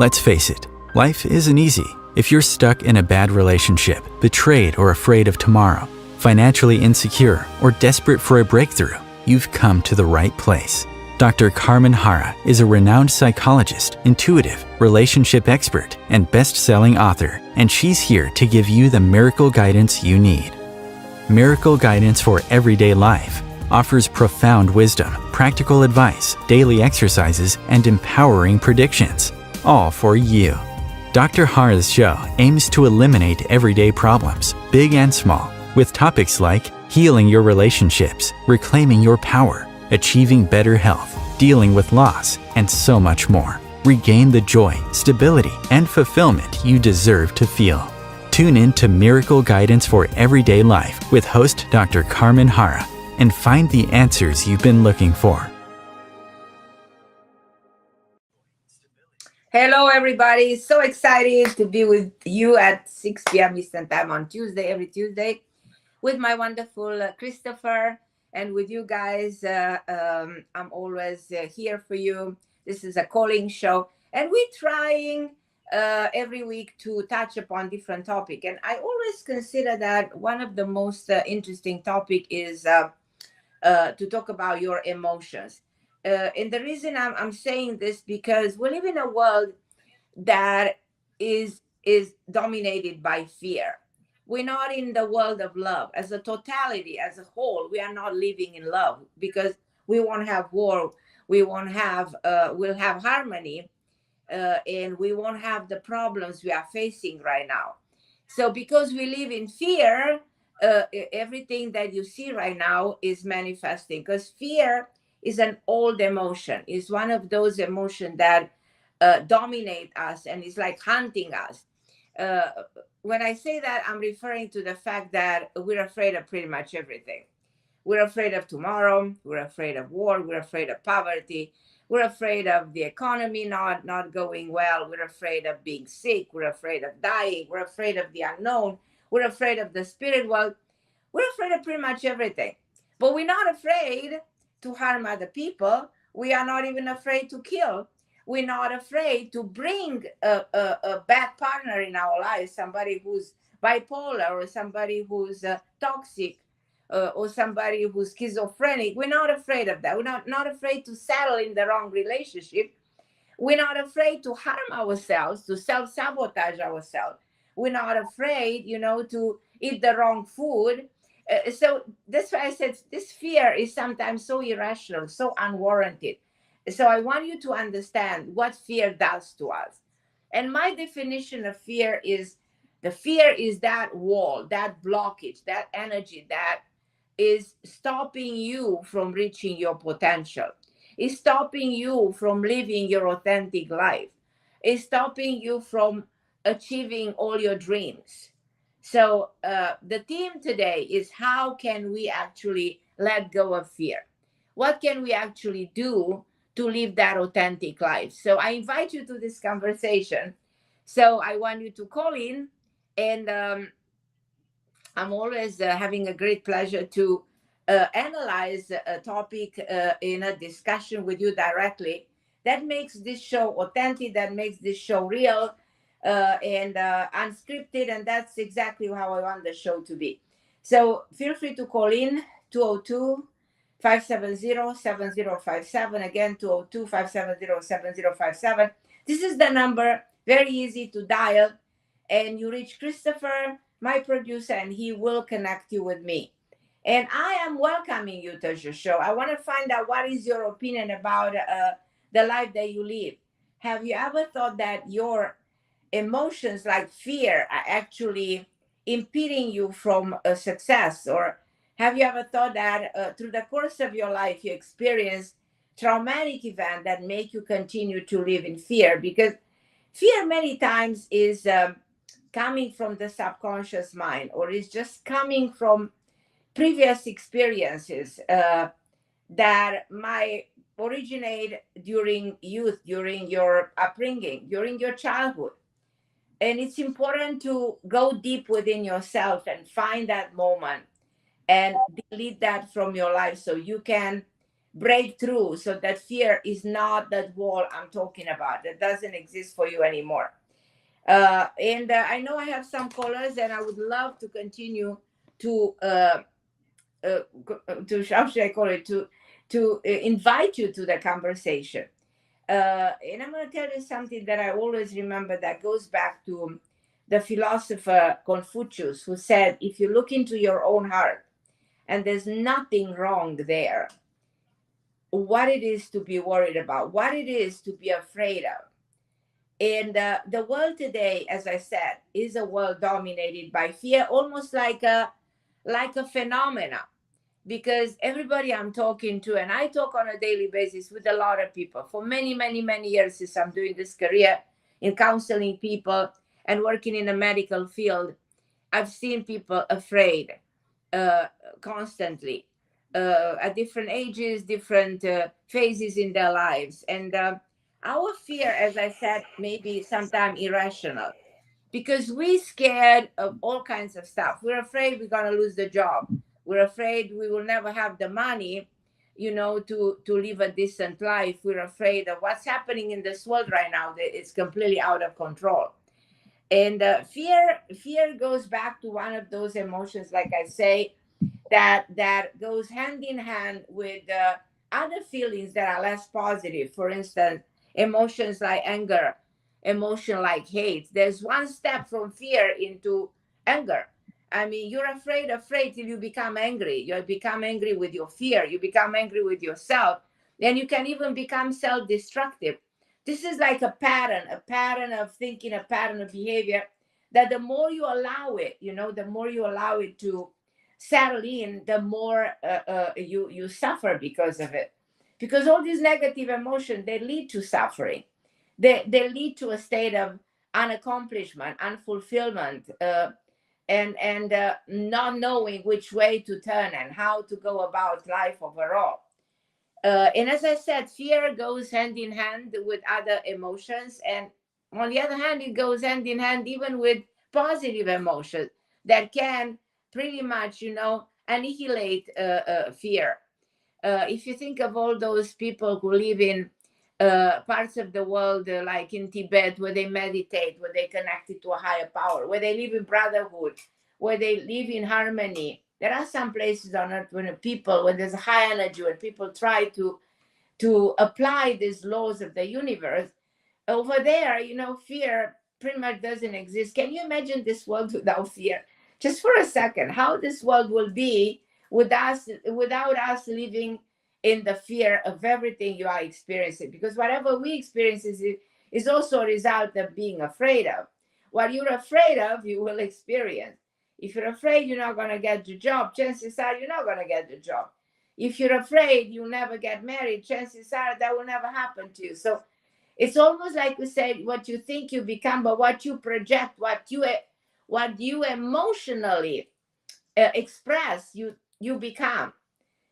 Let's face it, life isn't easy. If you're stuck in a bad relationship, betrayed or afraid of tomorrow, financially insecure, or desperate for a breakthrough, you've come to the right place. Dr. Carmen Harra is a renowned psychologist, intuitive, relationship expert, and best-selling author, and she's here to give you the miracle guidance you need. Miracle Guidance for Everyday Life offers profound wisdom, practical advice, daily exercises, and empowering predictions, all for you. Dr. Harra's show aims to eliminate everyday problems, big and small, with topics like healing your relationships, reclaiming your power, achieving better health, dealing with loss, and so much more. Regain the joy, stability, and fulfillment you deserve to feel. Tune in to Miracle Guidance for Everyday Life with host Dr. Carmen Harra and find the answers you've been looking for. Hello, everybody. So excited to be with you at 6 p.m. Eastern Time on Tuesday, every Tuesday, with my wonderful Christopher. And with you guys, I'm always here for you. This is a calling show. And we're trying every week to touch upon different topic. And I always consider that one of the most interesting topic is to talk about your emotions. And the reason I'm saying this because we live in a world that is dominated by fear. We're not in the world of love as a totality, as a whole. We are not living in love because we won't have war. We won't have. We'll have harmony, and we won't have the problems we are facing right now. So because we live in fear, everything that you see right now is manifesting, because fear is an old emotion. It's one of those emotions that dominate us and it's like hunting us. When I say that, I'm referring to the fact that we're afraid of pretty much everything. We're afraid of tomorrow. We're afraid of war. We're afraid of poverty. We're afraid of the economy not going well. We're afraid of being sick. We're afraid of dying. We're afraid of the unknown. We're afraid of the spirit world. We're afraid of pretty much everything. But we're not afraid to harm other people. We are not even afraid to kill. We're not afraid to bring a bad partner in our lives, somebody who's bipolar or somebody who's toxic or somebody who's schizophrenic. We're not afraid of that. We're not afraid to settle in the wrong relationship. We're not afraid to harm ourselves, to self-sabotage ourselves. We're not afraid, to eat the wrong food. So that's why I said this fear is sometimes so irrational, so unwarranted. So I want you to understand what fear does to us. And my definition of fear is that wall, that blockage, that energy that is stopping you from reaching your potential. It's stopping you from living your authentic life. It's stopping you from achieving all your dreams. So the theme today is how can we actually let go of fear? What can we actually do to live that authentic life? So I invite you to this conversation. So I want you to call in, and I'm always having a great pleasure to analyze a topic in a discussion with you directly. That makes this show authentic, that makes this show real and unscripted, and that's exactly how I want the show to be. So feel free to call in 202-570-7057. Again, 202-570-7057. This is the number, very easy to dial, and you reach Christopher, my producer, and he will connect you with me. And I am welcoming you to your show. I want to find out what is your opinion about the life that you live. Have you ever thought that your emotions like fear are actually impeding you from success? Or have you ever thought that through the course of your life you experience traumatic events that make you continue to live in fear? Because fear many times is coming from the subconscious mind, or is just coming from previous experiences that might originate during youth, during your upbringing, during your childhood. And it's important to go deep within yourself and find that moment and delete that from your life so you can break through, so that fear is not that wall I'm talking about. That doesn't exist for you anymore. And I know I have some callers, and I would love to continue to how should I call it, to invite you to the conversation. And I'm going to tell you something that I always remember that goes back to the philosopher Confucius, who said, if you look into your own heart and there's nothing wrong there, what it is to be worried about, what it is to be afraid of. And the world today, as I said, is a world dominated by fear, almost like a phenomena. Because everybody I'm talking to, and I talk on a daily basis with a lot of people for many, many, many years since I'm doing this career in counseling people and working in the medical field, I've seen people afraid uh, constantly at different ages, different phases in their lives. And our fear, as I said, may be sometimes irrational because we're scared of all kinds of stuff. We're afraid we're going to lose the job. We're afraid we will never have the money, to live a decent life. We're afraid of what's happening in this world right now, that it's completely out of control. And fear goes back to one of those emotions, like I say, that goes hand in hand with other feelings that are less positive. For instance, emotions like anger, emotion like hate. There's one step from fear into anger. I mean, you're afraid till you become angry. You become angry with your fear. You become angry with yourself. And you can even become self-destructive. This is like a pattern of thinking, a pattern of behavior, that the more you allow it, the more you allow it to settle in, the more you suffer because of it. Because all these negative emotions, they lead to suffering. They lead to a state of unaccomplishment, unfulfillment, and not knowing which way to turn and how to go about life overall. And as I said, fear goes hand in hand with other emotions. And on the other hand, it goes hand in hand even with positive emotions that can pretty much, annihilate fear. If you think of all those people who live in parts of the world, like in Tibet, where they meditate, where they connected to a higher power, where they live in brotherhood, where they live in harmony. There are some places on earth when there's a high energy, when people try to apply these laws of the universe. Over there, fear pretty much doesn't exist. Can you imagine this world without fear? Just for a second, how this world will be without us living in the fear of everything you are experiencing? Because whatever we experience is also a result of being afraid of. What you're afraid of, you will experience. If you're afraid you're not going to get the job, chances are you're not going to get the job. If you're afraid you'll never get married, chances are that will never happen to you. So it's almost like we said, what you think you become, but what you project, what you emotionally express, you become.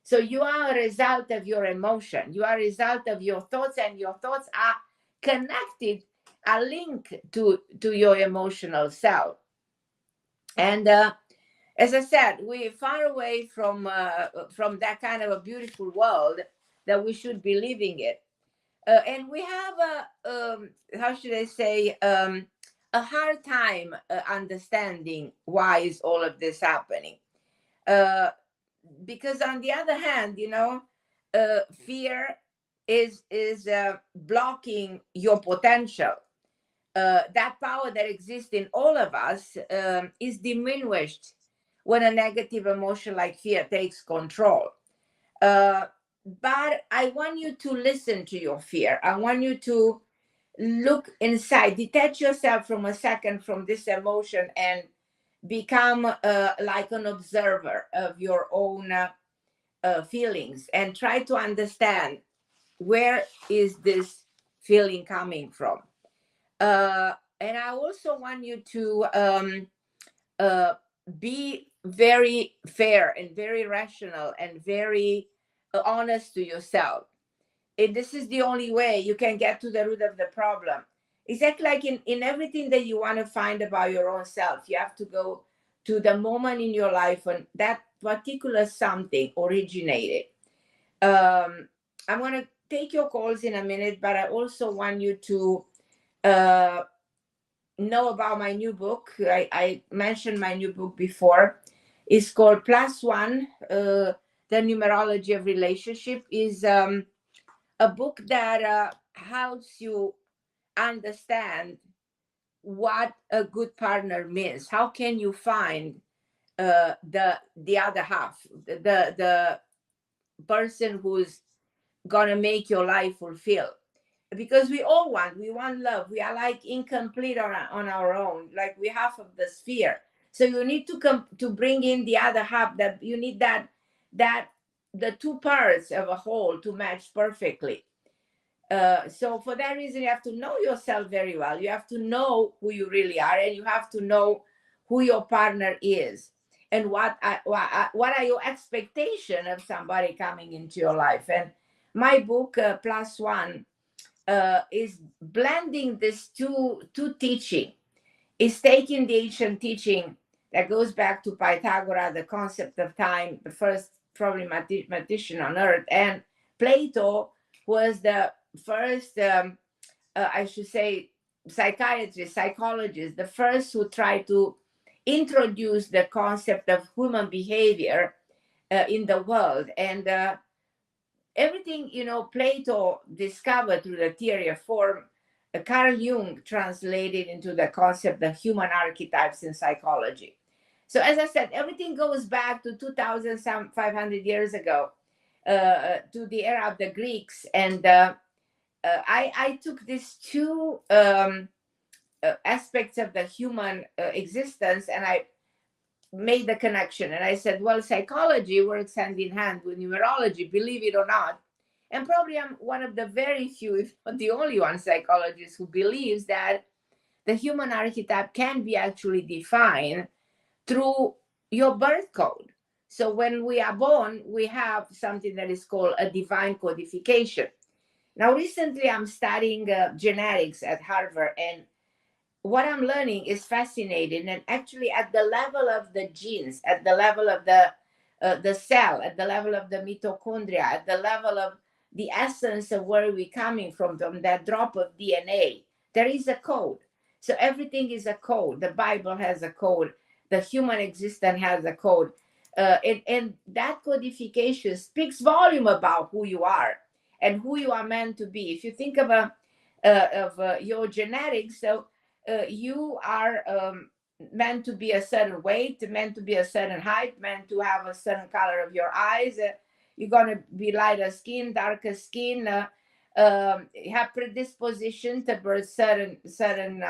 So you are a result of your emotion. You are a result of your thoughts, and your thoughts are connected, are linked to your emotional self. And as I said, we're far away from that kind of a beautiful world that we should be living in. And we have how should I say, a hard time understanding why is all of this happening. Because on the other hand, fear is blocking your potential. That power that exists in all of us is diminished when a negative emotion like fear takes control. But I want you to listen to your fear. I want you to look inside, detach yourself from a second from this emotion, and become like an observer of your own feelings, and try to understand, where is this feeling coming from. And I also want you to be very fair and very rational and very honest to yourself. And this is the only way you can get to the root of the problem. Exactly like in everything that you want to find about your own self, you have to go to the moment in your life when that particular something originated. I'm going to take your calls in a minute, but I also want you to uh, know about my new book. I mentioned my new book before. It's called Plus One, The Numerology of Relationship. Is a book that helps you understand what a good partner means. How can you find the other half, the person who's gonna make your life fulfill? Because we want love. We are like incomplete on our own, like we half of the sphere. So you need to come to bring in the other half. That you need that the two parts of a whole to match perfectly. So for that reason, you have to know yourself very well. You have to know who you really are, and you have to know who your partner is, and what are your expectation of somebody coming into your life. And my book, Plus One, is blending this two teaching. Is taking the ancient teaching that goes back to Pythagoras, the concept of time, the first probably mathematician on earth, and Plato was the first, I should say, psychiatrist, psychologist, the first who tried to introduce the concept of human behavior in the world. And everything, Plato discovered through the theory of form, Carl Jung translated into the concept of human archetypes in psychology. So as I said, everything goes back to 2,500 years ago, to the era of the Greeks. And I took these two aspects of the human existence, and I made the connection. And I said, well, psychology works hand in hand with numerology, believe it or not. And probably I'm one of the very few, if not the only one, psychologist who believes that the human archetype can be actually defined through your birth code. So when we are born, we have something that is called a divine codification. Now, recently I'm studying genetics at Harvard, and what I'm learning is fascinating. And actually, at the level of the genes, at the level of the cell, at the level of the mitochondria, at the level of the essence of where we're coming from that drop of DNA, there is a code. So everything is a code. The Bible has a code. The human existence has a code. And that codification speaks volume about who you are and who you are meant to be. If you think of your genetics, so you are meant to be a certain weight, meant to be a certain height, meant to have a certain color of your eyes. You're going to be lighter skin, darker skin, have predisposition to birth certain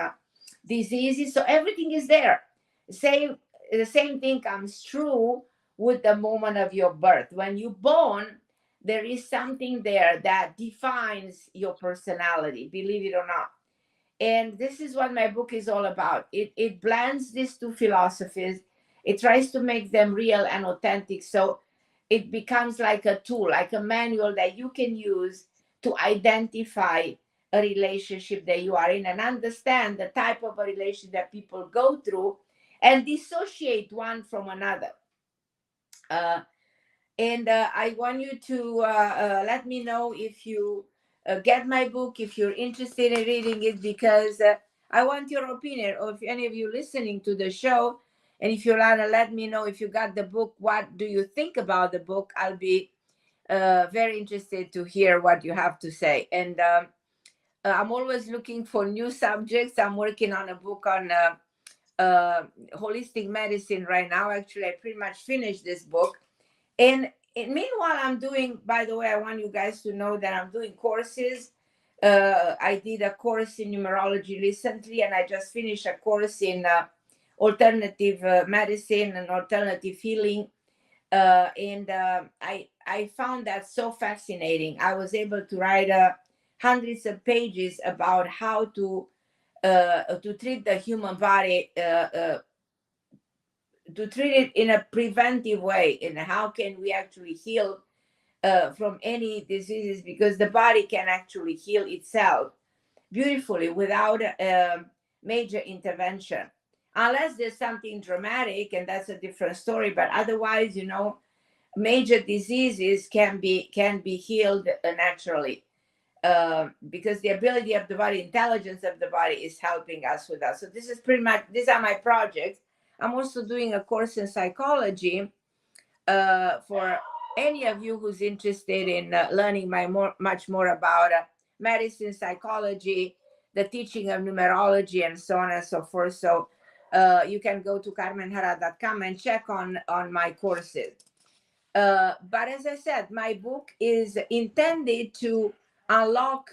diseases. So everything is there. The same thing comes true with the moment of your birth. When you're born, there is something there that defines your personality, believe it or not. And this is what my book is all about. It blends these two philosophies. It tries to make them real and authentic. So it becomes like a tool, like a manual that you can use to identify a relationship that you are in and understand the type of a relationship that people go through and dissociate one from another. And I want you to let me know if you get my book, if you're interested in reading it, because I want your opinion, or if any of you listening to the show, and if you want to let me know if you got the book, what do you think about the book? I'll be very interested to hear what you have to say. And I'm always looking for new subjects. I'm working on a book on holistic medicine right now. Actually, I pretty much finished this book. And meanwhile, I'm doing, by the way, I want you guys to know that I'm doing courses. I did a course in numerology recently, and I just finished a course in alternative medicine and alternative healing. And I found that so fascinating. I was able to write hundreds of pages about how to treat the human body, to treat it in a preventive way, and how can we actually heal from any diseases, because the body can actually heal itself beautifully without major intervention, unless there's something dramatic, and that's a different story. But otherwise, major diseases can be healed naturally, because the ability of the body, intelligence of the body is helping us with that. So this is pretty much, these are my projects. I'm also doing a course in psychology for any of you who's interested in learning much more about medicine, psychology, the teaching of numerology, and so on and so forth. So you can go to carmenharra.com and check on my courses. But as I said, my book is intended to unlock,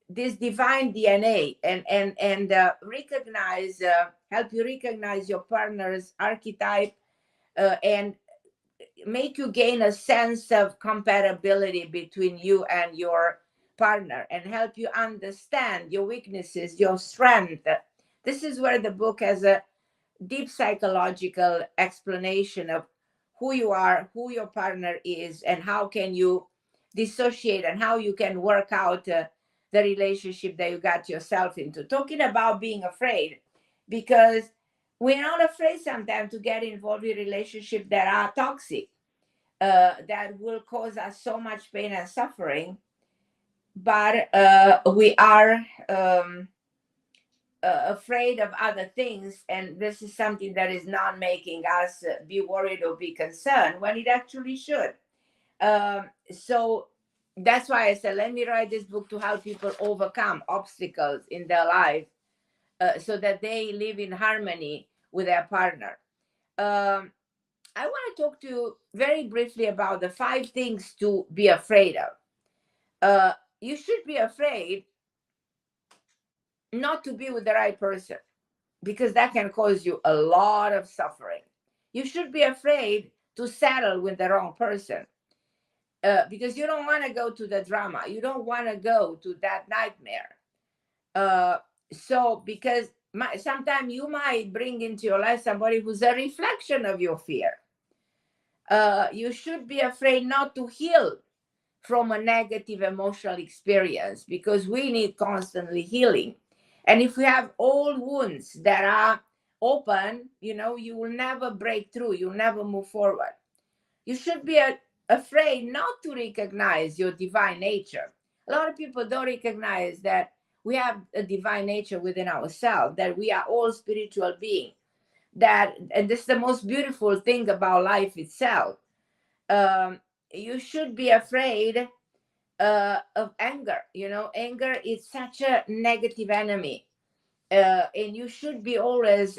this divine DNA and recognize, help you recognize your partner's archetype, and make you gain a sense of compatibility between you and your partner, and help you understand your weaknesses, your strength. This is where the book has a deep psychological explanation of who you are, who your partner is, and how can you dissociate, and how you can work out the relationship that you got yourself into. Talking about being afraid, because we're not afraid sometimes to get involved in relationships that are toxic, that will cause us so much pain and suffering. But we are afraid of other things, and this is something that is not making us be worried or be concerned when it actually should. So that's why I said, let me write this book to help people overcome obstacles in their life, so that they live in harmony with their partner. I want to talk to you very briefly about the 5 things to be afraid of. You should be afraid not to be with the right person, because that can cause you a lot of suffering. You should be afraid to settle with the wrong person, because you don't want to go to the drama. You don't want to go to that nightmare. So because sometimes you might bring into your life somebody who's a reflection of your fear. You should be afraid not to heal from a negative emotional experience, because we need constantly healing. And if we have old wounds that are open, you will never break through. You'll never move forward. You should be afraid not to recognize your divine nature. A lot of people don't recognize that we have a divine nature within ourselves, that we are all spiritual beings. And this is the most beautiful thing about life itself. You should be afraid of anger. Anger is such a negative enemy, and you should be always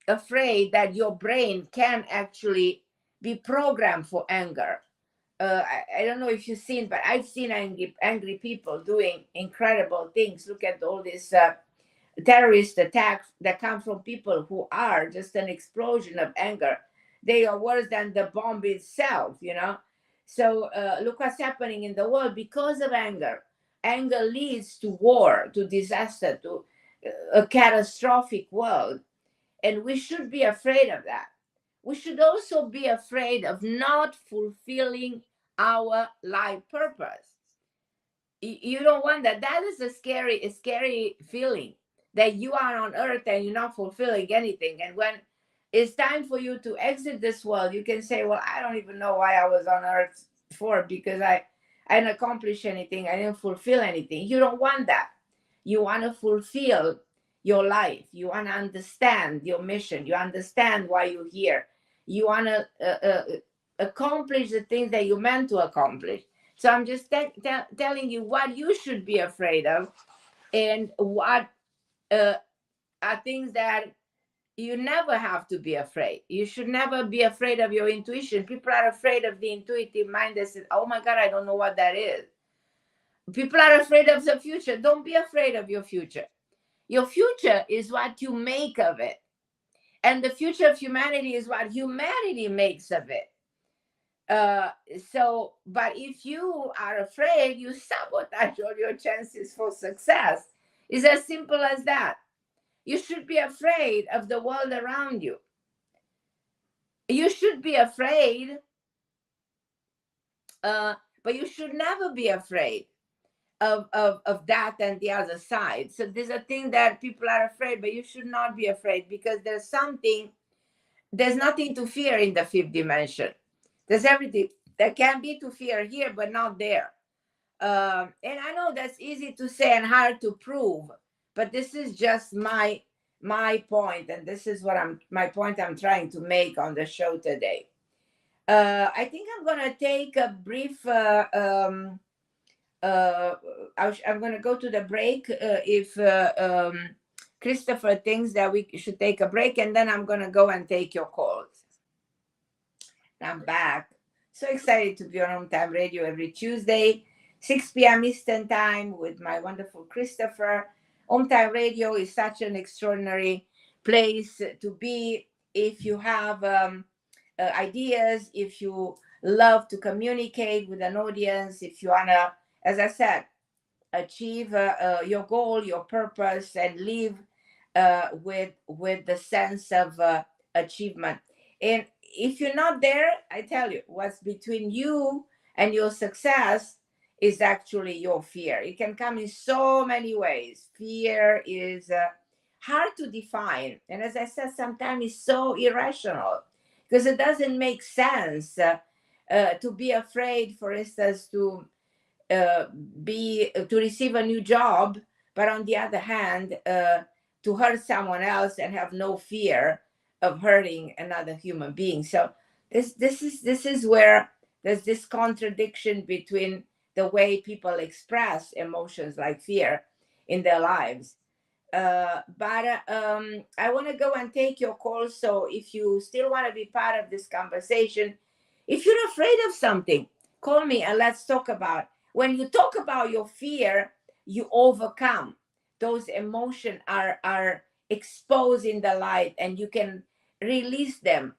afraid that your brain can actually be programmed for anger. I don't know if you've seen, but I've seen angry people doing incredible things. Look at all these terrorist attacks that come from people who are just an explosion of anger. They are worse than the bomb itself. So look what's happening in the world because of anger. Anger leads to war, to disaster, to a catastrophic world. And we should be afraid of that. We should also be afraid of not fulfilling our life purpose. You don't want that. That is a scary feeling, that you are on earth and you're not fulfilling anything. And when it's time for you to exit this world, you can say, well, I don't even know why I was on earth for, because I didn't accomplish anything. I didn't fulfill anything. You don't want that. You want to fulfill your life. You want to understand your mission. You understand why you're here. You want to accomplish the things that you're meant to accomplish. So I'm just telling you what you should be afraid of, and what are things that you never have to be afraid. You should never be afraid of your intuition. People are afraid of the intuitive mind. They say, oh my God, I don't know what that is. People are afraid of the future. Don't be afraid of your future. Your future is what you make of it. And the future of humanity is what humanity makes of it. But if you are afraid, you sabotage all your chances for success. It's as simple as that. You should be afraid of the world around you. You should be afraid, but you should never be afraid of that and the other side. So there's a thing that people are afraid, but you should not be afraid, because there's something there's nothing to fear in the fifth dimension. There's everything that can be to fear here, but not there. And I know that's easy to say and hard to prove, but this is just my point, and this is what my point I'm trying to make on the show today. I think I'm gonna take a brief. I'm gonna go to the break if Christopher thinks that we should take a break, and then I'm gonna go and take your calls. I'm back. So excited to be on Home Time Radio every Tuesday, 6 p.m. Eastern Time with my wonderful Christopher. Home Time Radio is such an extraordinary place to be if you have ideas, if you love to communicate with an audience, if you want to, as I said, achieve your goal, your purpose, and live with the sense of achievement. And if you're not there, I tell you, what's between you and your success is actually your fear. It can come in so many ways. Fear is hard to define. And as I said, sometimes it's so irrational because it doesn't make sense to be afraid, for instance, to receive a new job, but on the other hand, to hurt someone else and have no fear of hurting another human being. So this is where there's this contradiction between the way people express emotions like fear in their lives. But I want to go and take your call. So if you still want to be part of this conversation, if you're afraid of something, call me and let's talk about. When you talk about your fear, you overcome. Those emotions are exposed in the light and you can release them.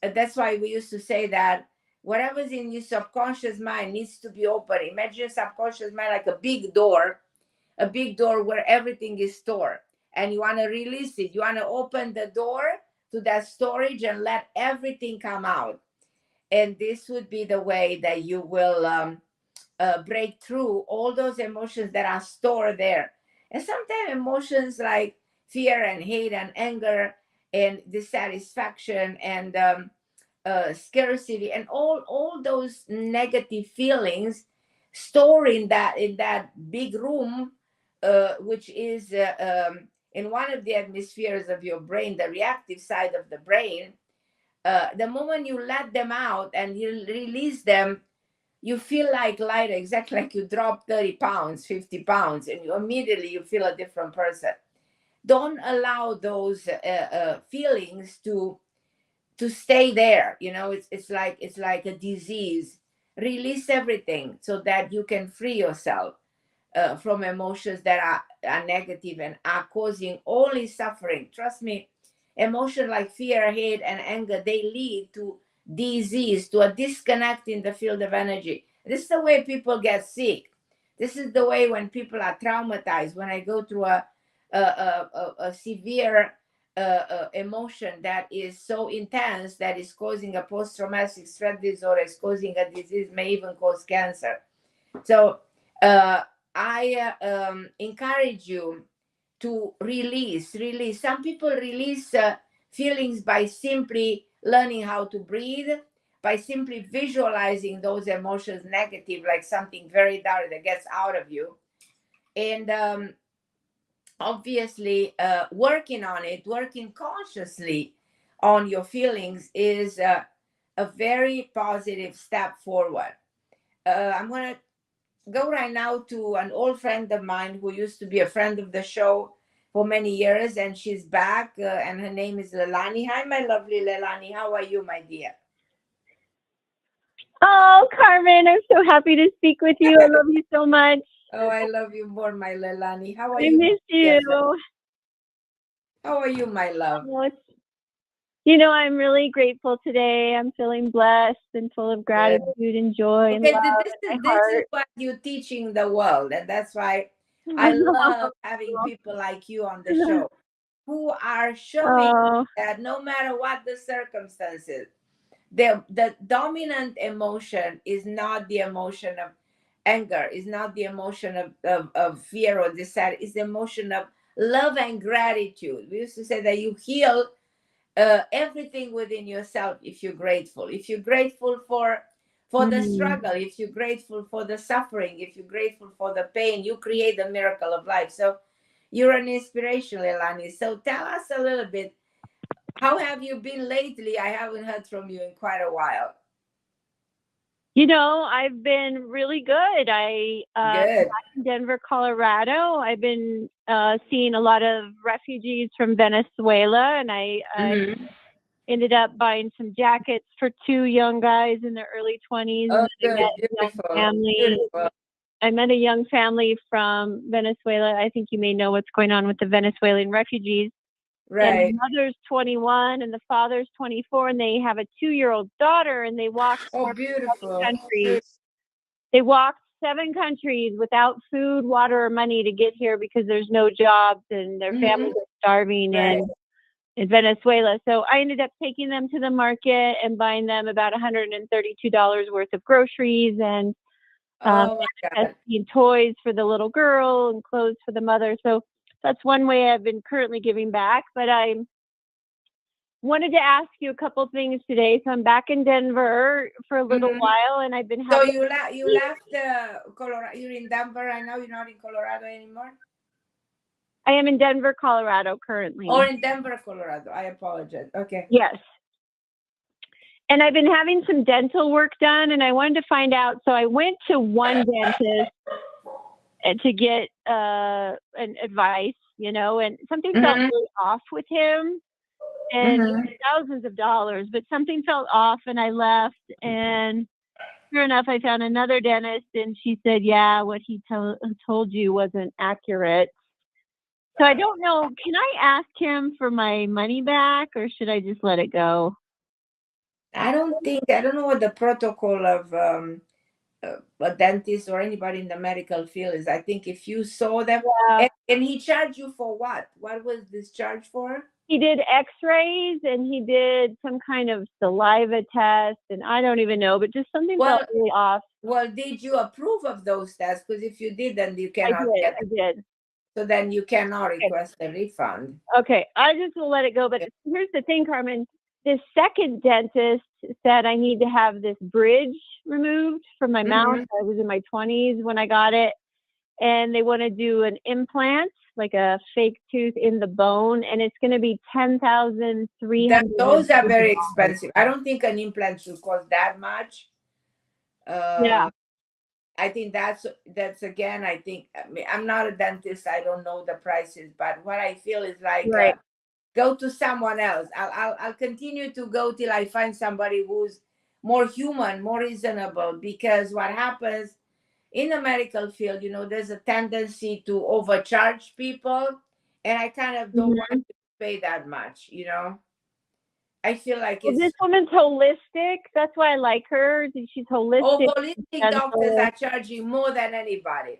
That's why we used to say that whatever's in your subconscious mind needs to be open. Imagine your subconscious mind like a big door where everything is stored. And you want to release it. You want to open the door to that storage and let everything come out. And this would be the way that you will break through all those emotions that are stored there. And sometimes emotions like fear and hate and anger and dissatisfaction and scarcity and all those negative feelings store in that big room, which is in one of the hemispheres of your brain, the reactive side of the brain. The moment you let them out and you release them, you feel like lighter, exactly like you drop 30 pounds, 50 pounds, and immediately you feel a different person. Don't allow those feelings to stay there. You know, it's like a disease. Release everything so that you can free yourself from emotions that are negative and are causing only suffering. Trust me, emotions like fear, hate, and anger, they lead to disease, to a disconnect in the field of energy. This is the way people get sick. This is the way when people are traumatized. When I go through a severe emotion that is so intense that is causing a post-traumatic stress disorder, is causing a disease, may even cause cancer. So I encourage you to release. Some people release feelings by simply learning how to breathe, by simply visualizing those emotions negative, like something very dark that gets out of you. And obviously, working on it, working consciously on your feelings is a very positive step forward. I'm going to go right now to an old friend of mine who used to be a friend of the show for many years, and she's back, and her name is Leilani. Hi, my lovely Leilani. How are you, my dear? Oh, Carmen, I'm so happy to speak with you. I love you so much. Oh, I love you more, my Leilani. How are I you? miss you. How are you, my love? I'm really grateful today. I'm feeling blessed and full of gratitude and joy and love in my heart. This is what you're teaching the world, and that's why I love having people like you on the show who are showing that no matter what the circumstances, the dominant emotion is not the emotion of anger, is not the emotion of fear or desire, it's the emotion of love and gratitude. We used to say that you heal everything within yourself. If you're grateful for the struggle, if you're grateful for the suffering, if you're grateful for the pain, you create the miracle of life. So you're an inspiration, Leilani. So tell us a little bit, how have you been lately? I haven't heard from you in quite a while. You know, I've been really good. I'm back in Denver, Colorado. I've been seeing a lot of refugees from Venezuela, and I ended up buying some jackets for 2 young guys in their early 20s. Oh, and good. Beautiful. I met a young family from Venezuela. I think you may know what's going on with the Venezuelan refugees. Right. And the mother's 21 and the father's 24, and they have a 2-year-old daughter, and they walked 7 countries. They walked 7 countries without food, water, or money to get here because there's no jobs and their families are starving in Venezuela. So I ended up taking them to the market and buying them about $132 worth of groceries and toys for the little girl and clothes for the mother. So that's one way I've been currently giving back. But I wanted to ask you a couple things today. So I'm back in Denver for a little while, and I've been having. So you left Colorado. You're in Denver right now. You're not in Colorado anymore. I am in Denver, Colorado currently. Or in Denver, Colorado. I apologize. Okay. Yes. And I've been having some dental work done, and I wanted to find out. So I went to one dentist to get an advice, you know, and something felt really off with him, and thousands of dollars, but something felt off, and I left. And sure enough, I found another dentist, and she said, yeah, what he told you wasn't accurate. So I don't know, can I ask him for my money back, or should I just let it go? I don't know what the protocol of a dentist or anybody in the medical field is. I think if you saw them, and he charged you for what? What was this charge for? He did x-rays, and he did some kind of saliva test, and I don't even know, but just something felt really off. Well, did you approve of those tests? Because if you did, then you cannot I did. So then you cannot request a refund. Okay, I just will let it go. But here's the thing, Carmen. This second dentist said I need to have this bridge removed from my mouth. I was in my 20s when I got it. And they want to do an implant, like a fake tooth in the bone. And it's going to be $10,300. Those are very expensive. I don't think an implant should cost that much. I think that's again, I think, I'm not a dentist. I don't know the prices. But what I feel is like, go to someone else. I'll continue to go till I find somebody who's more human, more reasonable, because what happens in the medical field, you know, there's a tendency to overcharge people, and I kind of don't want to pay that much, you know. I feel like this woman's holistic. That's why I like her. She's holistic. Oh, holistic doctors are charging more than anybody.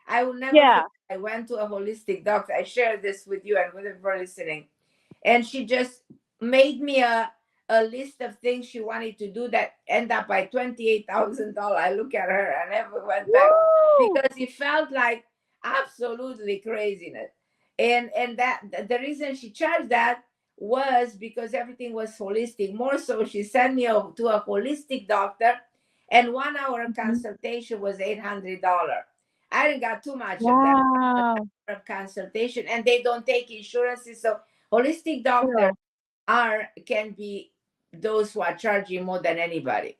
I will never forget, I went to a holistic doctor. I shared this with you and with everyone listening. And she just made me a list of things she wanted to do that end up by $28,000. I look at her and never went back because it felt like absolutely craziness. And that the reason she charged that was because everything was holistic. More so, she sent me to a holistic doctor, and 1 hour consultation was $800. I didn't got too much of that consultation, and they don't take insurances. So holistic doctors can be those who are charging more than anybody.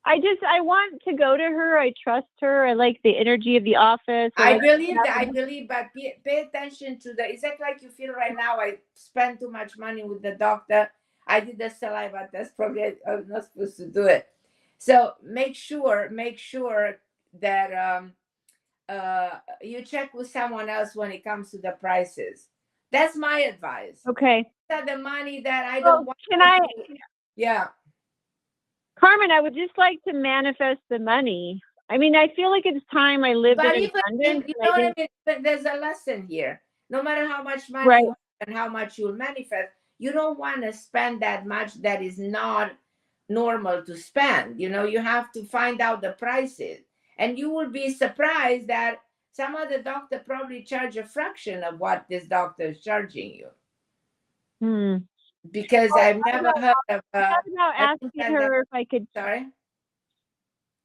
I want to go to her. I trust her. I like the energy of the office. I believe, but pay attention to the, exactly like you feel right now. I spend too much money with the doctor. I did the saliva test. Probably I'm not supposed to do it. So make sure that you check with someone else when it comes to the prices. That's my advice. Okay. That's the money that I don't want. Yeah. Carmen, I would just like to manifest the money. I mean, I feel like it's time I lived in abundance. You know what I mean? But there's a lesson here. No matter how much money you have and how much you'll manifest, you don't want to spend that much that is not normal to spend. You know, you have to find out the prices. And you will be surprised that some other doctor probably charge a fraction of what this doctor is charging you. Because I've never heard of I thought about asking her if I could. Sorry?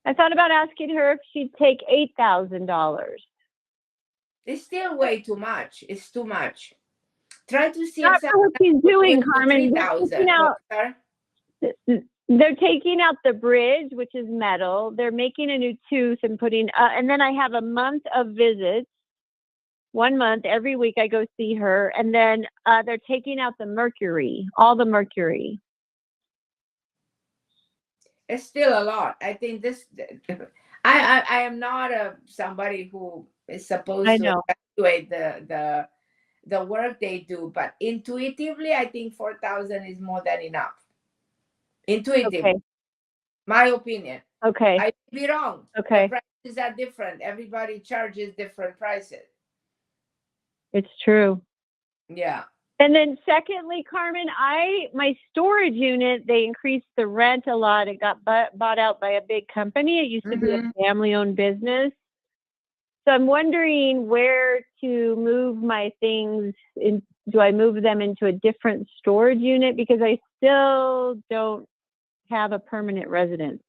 I thought about asking her if she'd take $8,000. It's still way too much. It's too much. Try to see Not if for what she's doing, to Carmen. 3,000. They're taking out the bridge, which is metal. They're making a new tooth and putting, and then I have a month of visits. 1 month, every week I go see her. And then they're taking out the mercury, all the mercury. It's still a lot. I think this, I am not somebody who is supposed to evaluate the work they do, but intuitively, I think 4,000 is more than enough. Intuitively, Okay. My opinion. Okay. I could be wrong. Okay. The prices are different. Everybody charges different prices. It's true. Yeah. And then secondly, Carmen, my storage unit, they increased the rent a lot. It got bought out by a big company. It used to be a family-owned business. So I'm wondering where to move my things. Do I move them into a different storage unit? Because I still don't have a permanent residence.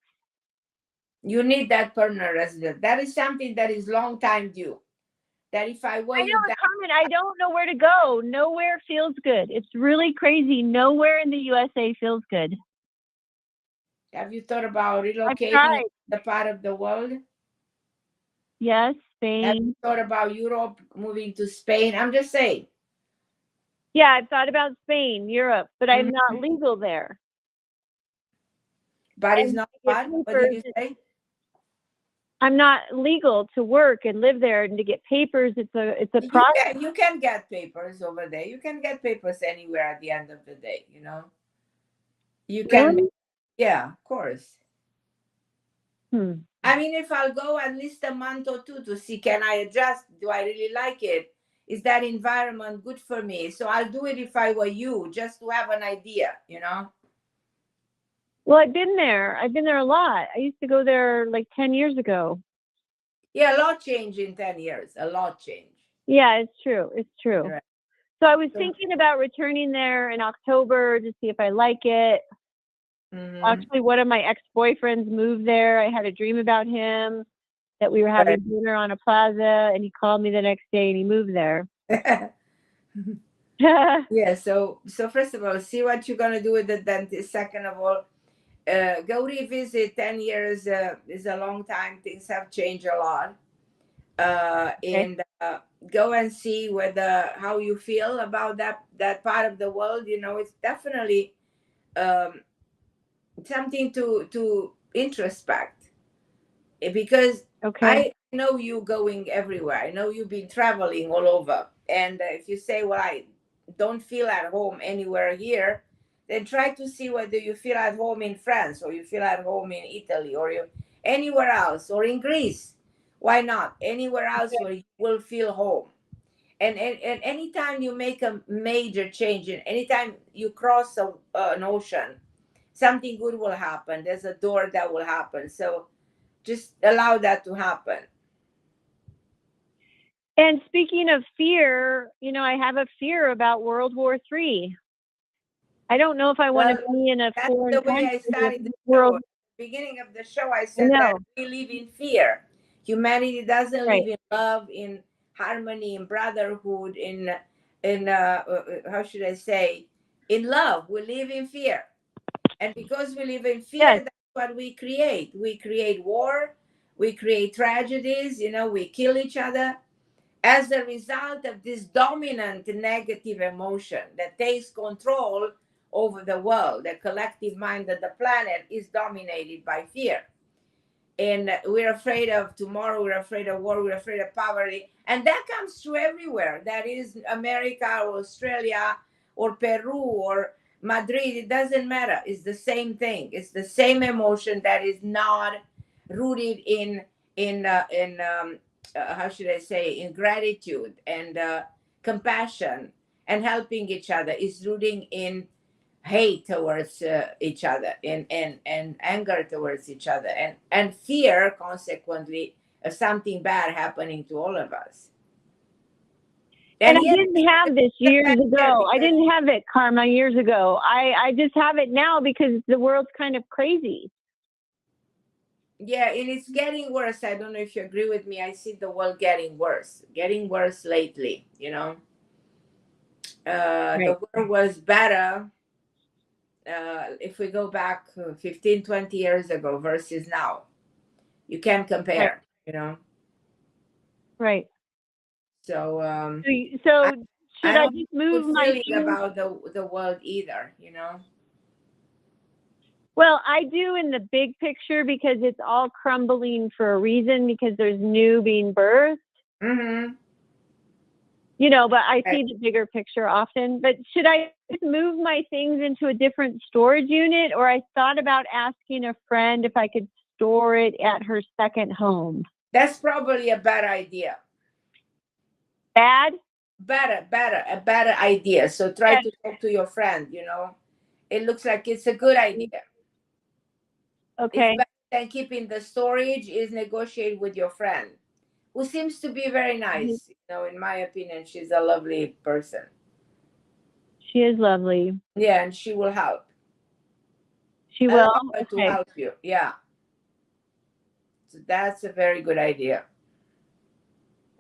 You need that permanent residence. That is something that is long time due. That if I were you, Carmen, I don't know where to go. Nowhere feels good. It's really crazy. Nowhere in the USA feels good. Have you thought about relocating the part of the world? Yes, Spain. Have you thought about Europe, moving to Spain? I'm just saying. Yeah, I've thought about Spain, Europe, but I'm not legal there. But it's not what? What did you say? I'm not legal to work and live there and to get papers. It's a process. You can get papers over there. You can get papers anywhere at the end of the day, you know. You can, yeah, of course. I mean, if I'll go at least a month or two to see, can I adjust? Do I really like it? Is that environment good for me? So I'll do it if I were you, just to have an idea, you know. Well, I've been there a lot. I used to go there like 10 years ago. Yeah, a lot changed in 10 years. A lot changed. Yeah, it's true. It's true. Right. So I was thinking about returning there in October to see if I like it. Actually, one of my ex-boyfriends moved there. I had a dream about him, that we were having dinner on a plaza, and he called me the next day and he moved there. Yeah, so first of all, see what you're going to do with the dentist. Second of all, go revisit. 10 years is a long time. Things have changed a lot. And go and see how you feel about that part of the world. You know, it's definitely something to introspect, because I know you going everywhere. I know you've been traveling all over. And if you say, well, I don't feel at home anywhere here, then try to see whether you feel at home in France, or you feel at home in Italy, or anywhere else, or in Greece. Why not? Anywhere else where you will feel home. And anytime you make a major change, anytime you cross an ocean, something good will happen. There's a door that will happen. So just allow that to happen. And speaking of fear, you know, I have a fear about World War III. I don't know if I want to be in a foreign country. That's the way I started the show. At the beginning of the show, I said that we live in fear. Humanity doesn't live in love, in harmony, in brotherhood, in how should I say, in love. We live in fear. And because we live in fear, that's what we create. We create war, we create tragedies, you know, we kill each other as a result of this dominant negative emotion that takes control over the world. The collective mind of the planet is dominated by fear. And we're afraid of tomorrow, we're afraid of war, we're afraid of poverty. And that comes through everywhere. That is America or Australia or Peru or Madrid. It doesn't matter. It's the same thing. It's the same emotion that is not rooted in how should I say, in gratitude and compassion and helping each other. Is rooting in hate towards each other, and anger towards each other, and fear, consequently, of something bad happening to all of us. And I yet, didn't have this years ago. I didn't have it, Karma, years ago. I just have it now because the world's kind of crazy. Yeah, and it's getting worse. I don't know if you agree with me. I see the world getting worse lately, you know. Right. The world was better if we go back 15, 20 years ago versus now. You can't compare, you know. Right. So So should I don't have just a move good my feeling things? about the world either, you know. Well, I do in the big picture because it's all crumbling for a reason because there's new being birthed. Mm-hmm. You know, but I see the bigger picture often. But should I just move my things into a different storage unit? Or I thought about asking a friend if I could store it at her second home. That's probably a bad idea. Bad? A better idea. So try to talk to your friend, you know. It looks like it's a good idea. Okay. It's better than keeping the storage, is negotiate with your friend, who seems to be very nice. You know, in my opinion, she's a lovely person. She is lovely. Yeah, and she will help. She will? Allow her to help you. Yeah. So that's a very good idea.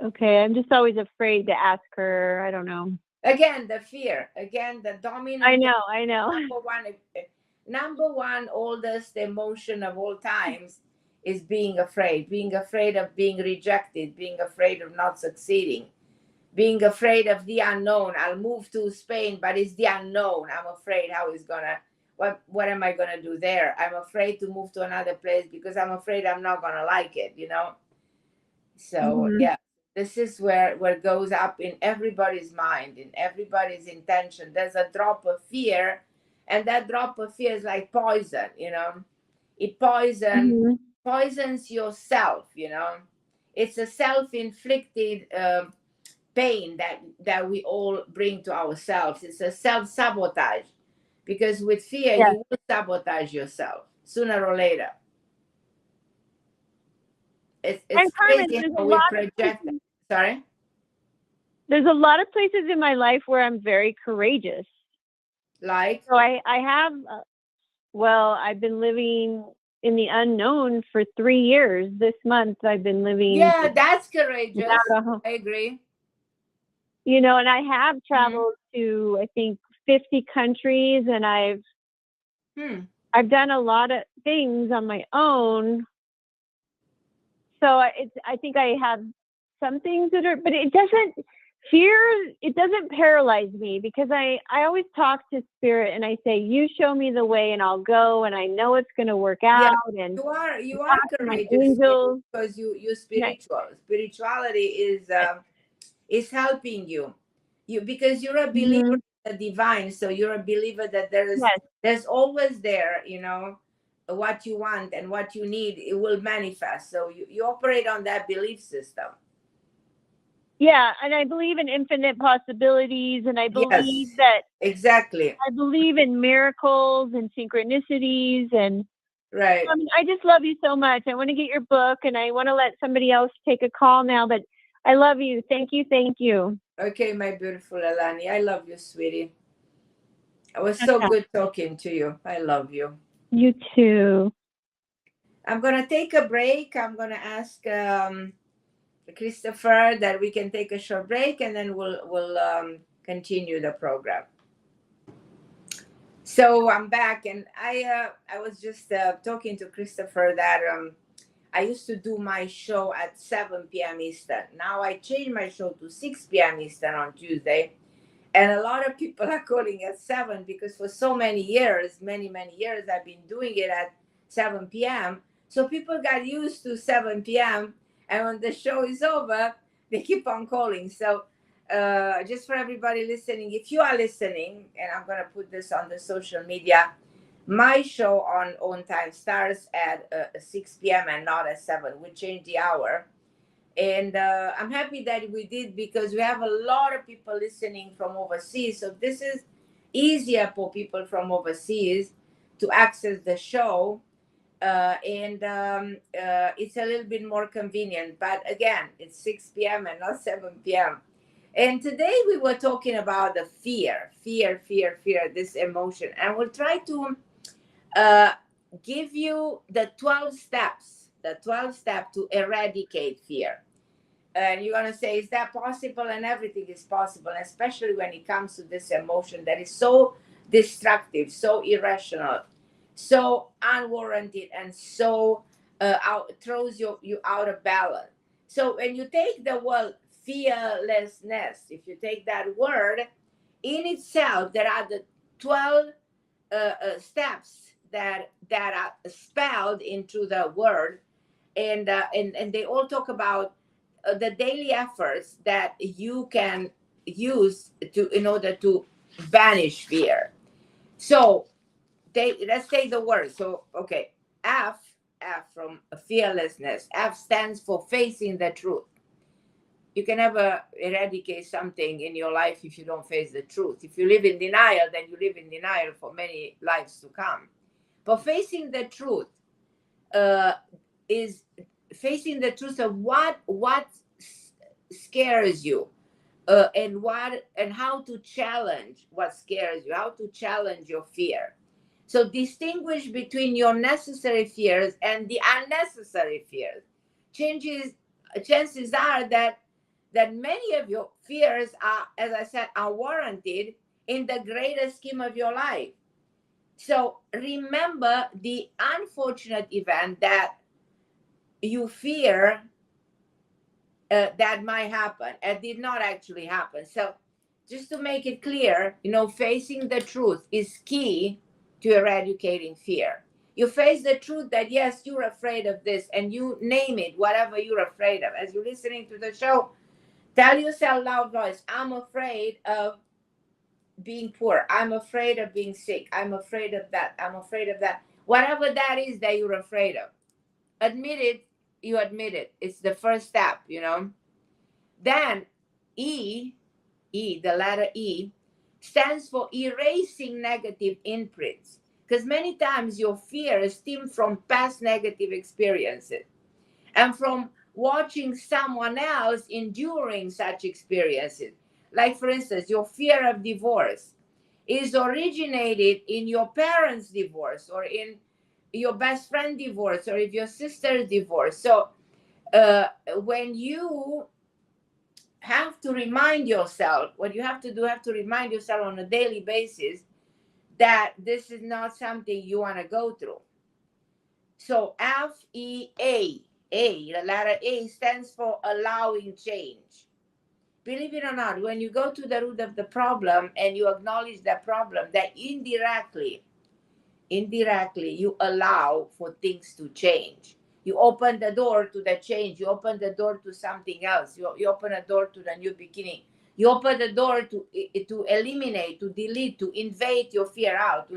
Okay, I'm just always afraid to ask her. I don't know. Again, the fear. Again, the dominant. I know. Number one oldest emotion of all times is being afraid of being rejected, being afraid of not succeeding, being afraid of the unknown. I'll move to Spain, but it's the unknown. I'm afraid how it's gonna, what am I gonna do there? I'm afraid to move to another place because I'm afraid I'm not gonna like it, you know. So yeah, this is where it goes up in everybody's mind, in everybody's intention. There's a drop of fear, and that drop of fear is like poison, you know. It poisons yourself, you know. It's a self-inflicted pain that we all bring to ourselves. It's a self-sabotage, because with fear you will sabotage yourself sooner or later. It's Carmen, crazy how we project. Sorry? There's a lot of places in my life where I'm very courageous. Like? So I have, well, I've been living in the unknown for 3 years. This month I've been living. Yeah, that's courageous. I agree. You know, and I have traveled to, I think, 50 countries, and I've done a lot of things on my own. So I think I have some things that are, but it doesn't paralyze me, because I always talk to spirit and I say, you show me the way and I'll go, and I know it's going to work out. And you are courageous because you're spiritual. Spirituality is helping you because you're a believer in the divine. So you're a believer that there's always there, you know, what you want and what you need, it will manifest. So you operate on that belief system. Yeah, and I believe in infinite possibilities, and I believe that exactly. I believe in miracles and synchronicities, and right. I mean, I just love you so much. I want to get your book, and I want to let somebody else take a call now, but I love you. Thank you. Thank you. Okay, my beautiful Alani. I love you, sweetie. It was so good talking to you. I love you. You too. I'm going to take a break. I'm going to ask Christopher that we can take a short break, and then we'll continue the program. So I'm back, and I was just talking to Christopher that I used to do my show at 7 p.m. Eastern. Now I changed my show to 6 p.m. Eastern on Tuesday, and a lot of people are calling at 7 because for so many years, many years, I've been doing it at 7 p.m. So people got used to 7 p.m. and when the show is over, they keep on calling. So just for everybody listening, if you are listening, and I'm going to put this on the social media, my show on OMTimes starts at 6 p.m. and not at 7. We changed the hour. And I'm happy that we did, because we have a lot of people listening from overseas. So this is easier for people from overseas to access the show. And it's a little bit more convenient. But again, it's 6 p.m. and not 7 p.m. And today we were talking about the fear, this emotion. And we'll try to give you the 12 steps, to eradicate fear. And you're going to say, is that possible? And everything is possible, especially when it comes to this emotion that is so destructive, so irrational, so unwarranted, and so throws you out of balance. So when you take the word fearlessness, if you take that word in itself, there are the 12 steps that are spelled into the word, and they all talk about the daily efforts that you can use in order to banish fear. So let's take the word. So okay, F from fearlessness. F stands for facing the truth. You can never eradicate something in your life if you don't face the truth. If you live in denial, then you live in denial for many lives to come. But facing the truth is facing the truth of what scares you, and how to challenge what scares you, how to challenge your fear. So distinguish between your necessary fears and the unnecessary fears. Chances are that many of your fears are, as I said, unwarranted in the greater scheme of your life. So remember the unfortunate event that you fear that might happen. It did not actually happen. So just to make it clear, facing the truth is key to eradicating fear. You face the truth that, yes, you're afraid of this, and you name it, whatever you're afraid of. As you're listening to the show, tell yourself loud voice, I'm afraid of being poor. I'm afraid of being sick. I'm afraid of that. I'm afraid of that. Whatever that is that you're afraid of, admit it. You admit it. It's the first step, Then the letter E, stands for erasing negative imprints. Because many times your fears stem from past negative experiences and from watching someone else enduring such experiences. Like, for instance, your fear of divorce is originated in your parents' divorce, or in your best friend divorce, or if your sister's divorce. So when you have to remind yourself, what you have to do, have to remind yourself on a daily basis that this is not something you want to go through. So FEA, the letter A, stands for allowing change. Believe it or not, when you go to the root of the problem and you acknowledge that problem, that indirectly you allow for things to change. You open the door to the change. You open the door to something else. You open a door to the new beginning. You open the door to eliminate, to delete, to invade your fear out, to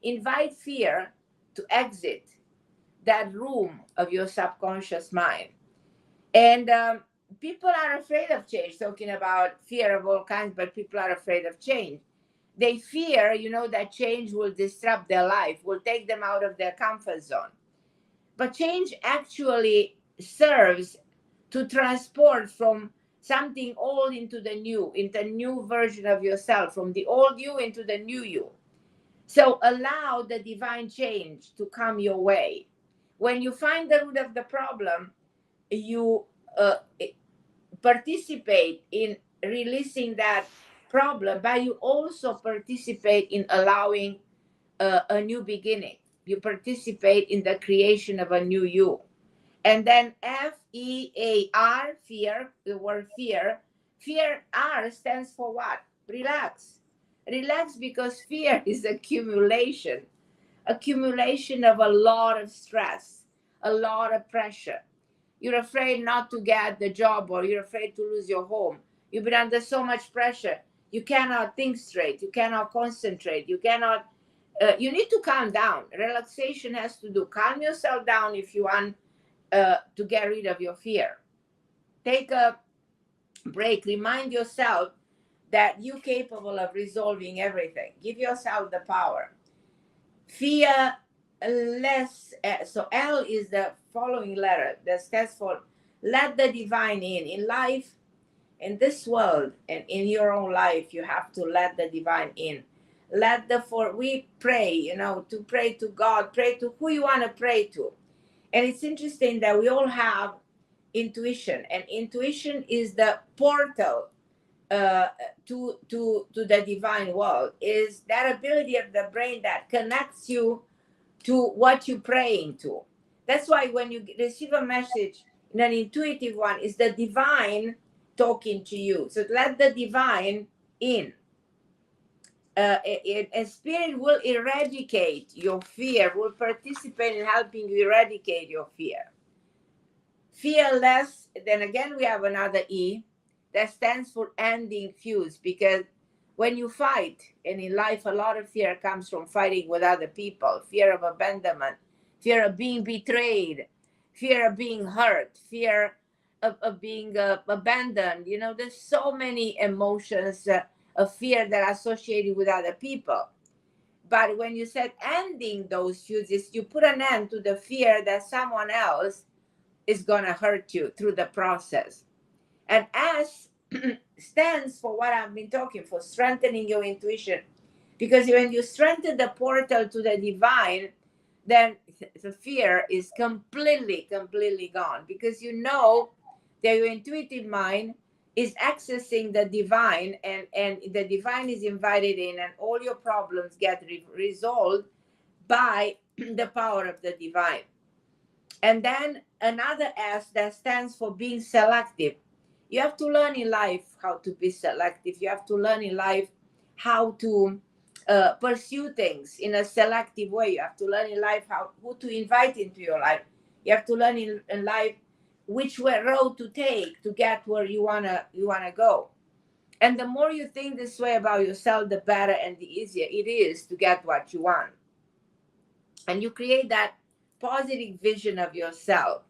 invite fear to exit that room of your subconscious mind. And people are afraid of change, talking about fear of all kinds, but people are afraid of change. They fear, that change will disrupt their life, will take them out of their comfort zone. But change actually serves to transport from something old into the new version of yourself, from the old you into the new you. So allow the divine change to come your way. When you find the root of the problem, you participate in releasing that problem, but you also participate in allowing a new beginning. You participate in the creation of a new you. And then FEAR, fear, the word fear R stands for what? Relax. Relax, because fear is accumulation of a lot of stress, a lot of pressure. You're afraid not to get the job, or you're afraid to lose your home. You've been under so much pressure. You cannot think straight. You cannot concentrate. You need to calm down. Relaxation has to do. Calm yourself down if you want to get rid of your fear. Take a break. Remind yourself that you're capable of resolving everything. Give yourself the power. Fear less. So L is the following letter that stands for let the divine in. In life, in this world and in your own life, you have to let the divine in. We pray, to pray to God, pray to who you want to pray to. And it's interesting that we all have intuition, and intuition is the portal to the divine world, is that ability of the brain that connects you to what you're praying to. That's why when you receive a message in an intuitive one, is the divine talking to you. So let the divine in. A spirit will eradicate your fear, will participate in helping you eradicate your fear. Fearless, then again, we have another E that stands for ending fuse, because when you fight, and in life, a lot of fear comes from fighting with other people, fear of abandonment, fear of being betrayed, fear of being hurt, fear of being abandoned. There's so many emotions of fear that are associated with other people. But when you said ending those fuses, you put an end to the fear that someone else is going to hurt you through the process. And S stands for what I've been talking for, strengthening your intuition. Because when you strengthen the portal to the divine, then the fear is completely gone. Because you know that your intuitive mind is accessing the divine, and the divine is invited in, and all your problems get resolved by the power of the divine. And then another S that stands for being selective. You have to learn in life how to be selective. You have to learn in life how to pursue things in a selective way. You have to learn in life who to invite into your life. You have to learn in life which road to take to get where you wanna go. And the more you think this way about yourself, the better and the easier it is to get what you want. And you create that positive vision of yourself.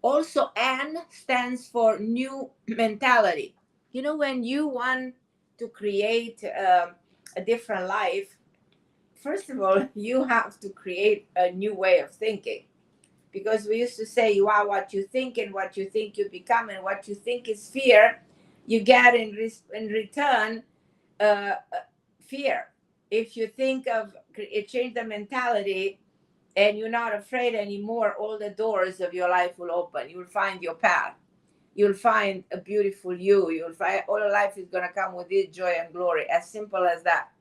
Also, N stands for new mentality. When you want to create a different life, first of all, you have to create a new way of thinking. Because we used to say you are what you think, and what you think you become, and what you think is fear, you get in return fear. If you think of change the mentality, and you're not afraid anymore, all the doors of your life will open. You'll find your path. You'll find a beautiful you. You'll find all your life is going to come with this joy and glory. As simple as that.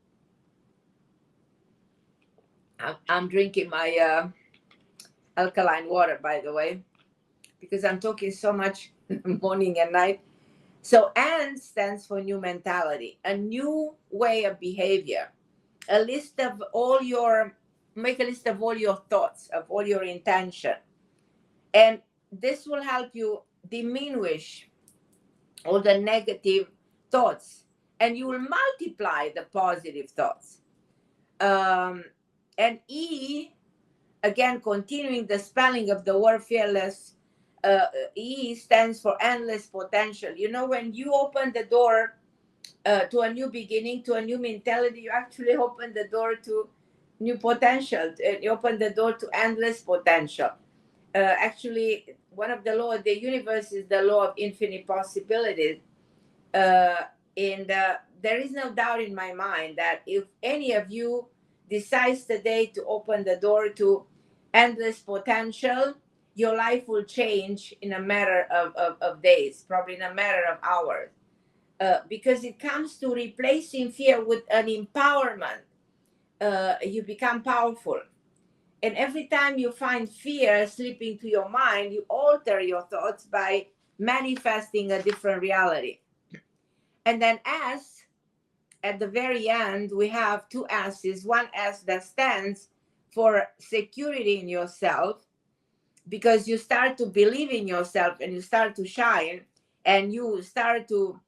I'm drinking my alkaline water, by the way, because I'm talking so much morning and night. So N stands for new mentality, a new way of behavior, make a list of all your thoughts, of all your intention. And this will help you diminish all the negative thoughts, and you will multiply the positive thoughts. And E, again, continuing the spelling of the word fearless, E stands for endless potential. When you open the door to a new beginning, to a new mentality, you actually open the door to new potential. You open the door to endless potential. Actually, one of the laws of the universe is the law of infinite possibilities. And there is no doubt in my mind that if any of you decides today to open the door to endless potential, your life will change in a matter of days, probably in a matter of hours. Because it comes to replacing fear with an empowerment. You become powerful. And every time you find fear slipping to your mind, you alter your thoughts by manifesting a different reality. And then S, at the very end, we have two S's. One S that stands for security in yourself, because you start to believe in yourself, and you start to shine, and you start to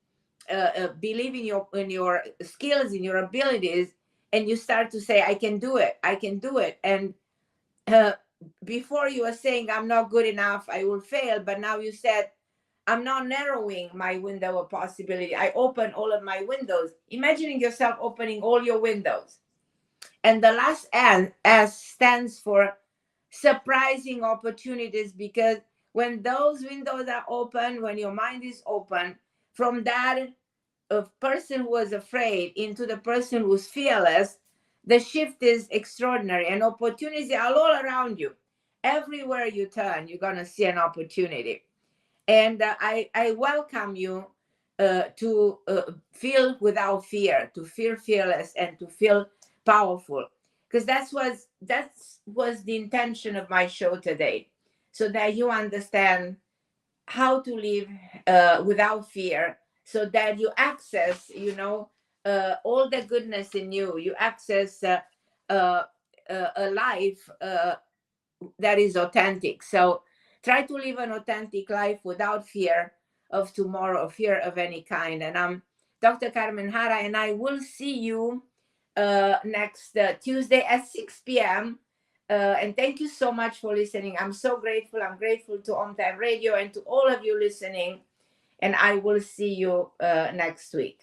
believe in your skills, in your abilities, and you start to say, I can do it. And before you were saying, I'm not good enough, I will fail. But now you said, I'm not narrowing my window of possibility. I open all of my windows. Imagining yourself opening all your windows. And the last S stands for surprising opportunities, because when those windows are open, when your mind is open, from that person who was afraid into the person who's fearless, the shift is extraordinary, and opportunities are all around you. Everywhere you turn, you're going to see an opportunity. And I welcome you to feel without fear, to feel fearless, and to feel powerful, because that was the intention of my show today, so that you understand how to live without fear, so that you access, all the goodness in you. You access a life that is authentic. So try to live an authentic life without fear of tomorrow, fear of any kind. And I'm Dr. Carmen Harra, and I will see you next Tuesday at 6 p.m. And thank you so much for listening. I'm so grateful. I'm grateful to OMTime Radio and to all of you listening. And I will see you next week.